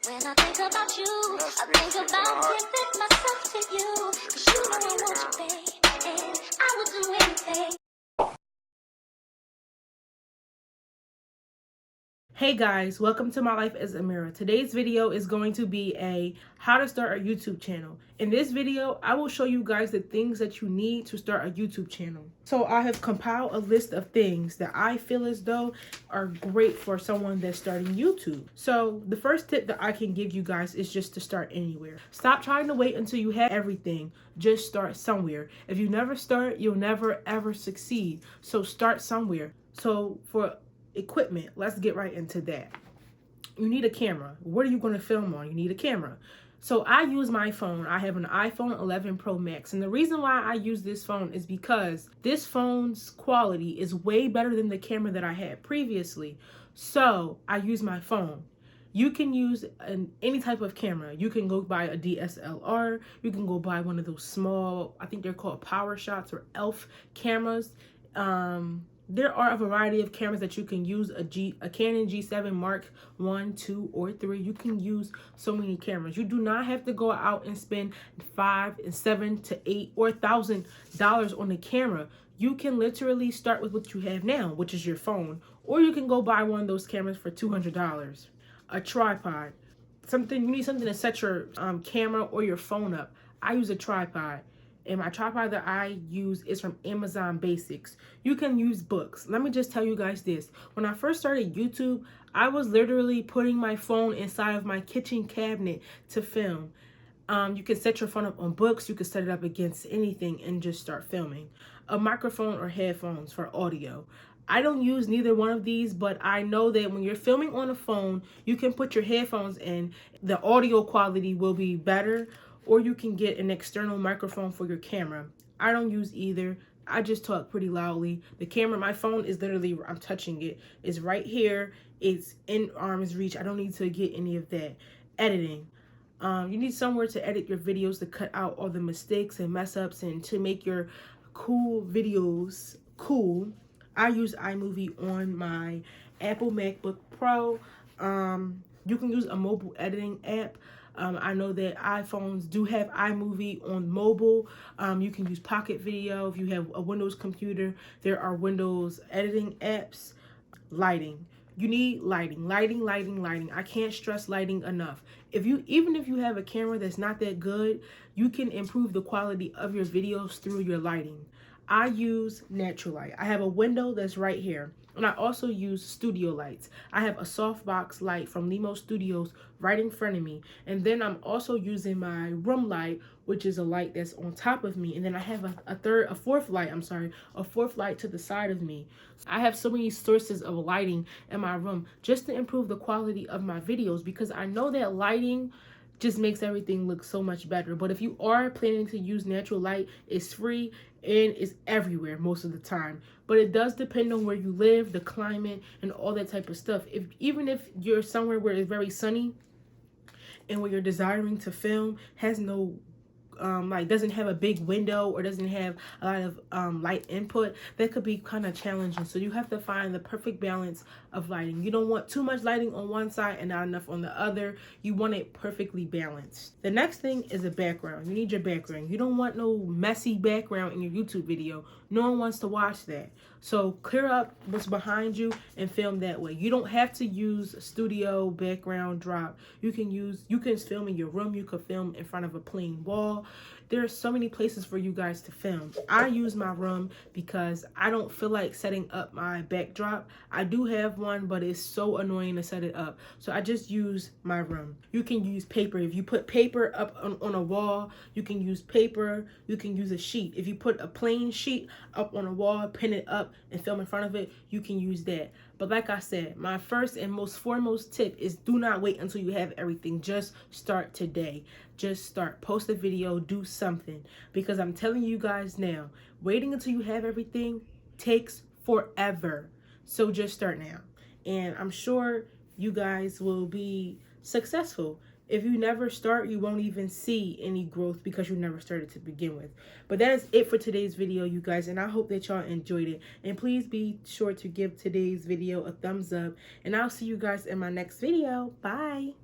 When I think about you, I think about giving myself to you. 'Cause you know I want you, babe, and I would do anything. Hey guys, welcome to my life as Amira. Today's video is going to be a how to start a YouTube channel. In this video, I will show you guys the things that you need to start a YouTube channel. So I have compiled a list of things that I feel as though are great for someone that's starting YouTube. So the first tip that I can give you guys is just to start anywhere. Stop trying to wait until you have everything. Just start somewhere. If you never start, you'll never ever succeed. So start somewhere. So for equipment, let's get right into that. You need a camera. What are you going to film on? You need a camera. So I use my phone. I have an iPhone 11 Pro Max, and the reason why I use this phone is because this phone's quality is way better than the camera that I had previously. So I use my phone. You can use any type of camera. You can go buy a DSLR. You can go buy one of those small, I think they're called Power Shots or ELF cameras. There are a variety of cameras that you can use, a Canon G7 Mark 1, 2, or 3. You can use so many cameras. You do not have to go out and spend $5 and $7 to $8 or $1,000 on the camera. You can literally start with what you have now, which is your phone, or you can go buy one of those cameras for $200. A tripod. You need something to set your camera or your phone up. I use a tripod. And my tripod that I use is from Amazon Basics. You can use books. Let me just tell you guys this. When I first started YouTube, I was literally putting my phone inside of my kitchen cabinet to film. You can set your phone up on books. You can set it up against anything and just start filming. A microphone or headphones for audio. I don't use neither one of these, but I know that when you're filming on a phone, you can put your headphones in. The audio quality will be better. Or you can get an external microphone for your camera. I don't use either. I just talk pretty loudly. The camera, my phone is literally, I'm touching it. It's right here. It's in arm's reach. I don't need to get any of that. Editing. You need somewhere to edit your videos to cut out all the mistakes and mess ups and to make your cool videos cool. I use iMovie on my Apple MacBook Pro. You can use a mobile editing app. I know that iPhones do have iMovie on mobile. You can use Pocket Video. If you have a Windows computer, there are Windows editing apps. Lighting. You need lighting. Lighting. I can't stress lighting enough. Even if you have a camera that's not that good, you can improve the quality of your videos through your lighting. I use natural light. I have a window that's right here. And I also use studio lights. I have a softbox light from Limo Studios right in front of me. And then I'm also using my room light, which is a light that's on top of me. And then I have a fourth light to the side of me. I have so many sources of lighting in my room just to improve the quality of my videos, because I know that lighting just makes everything look so much better. But if you are planning to use natural light, it's free and it's everywhere most of the time. But it does depend on where you live, the climate, and all that type of stuff. Even if you're somewhere where it's very sunny and where you're desiring to film has no doesn't have a big window or doesn't have a lot of light input, that could be kind of challenging. So you have to find the perfect balance of lighting. You don't want too much lighting on one side and not enough on the other. You want it perfectly balanced. The next thing is a background. You need your background. You don't want no messy background in your YouTube video. No one wants to watch that. So clear up what's behind you and film that way. You don't have to use studio background drop. You can film in your room. You could film in front of a plain wall. There are so many places for you guys to film. I use my room because I don't feel like setting up my backdrop. I do have one, but it's so annoying to set it up. So I just use my room. You can use paper. If you put paper up on a wall, you can use paper. You can use a sheet. If you put a plain sheet up on a wall, pin it up, and film in front of it, you can use that. But like I said, my first and most foremost tip is do not wait until you have everything. Just start today. Just start. Post a video. Do something. Because I'm telling you guys now, waiting until you have everything takes forever. So just start now. And I'm sure you guys will be successful. If you never start, you won't even see any growth because you never started to begin with. But that is it for today's video, you guys, and I hope that y'all enjoyed it. And please be sure to give today's video a thumbs up, and I'll see you guys in my next video. Bye.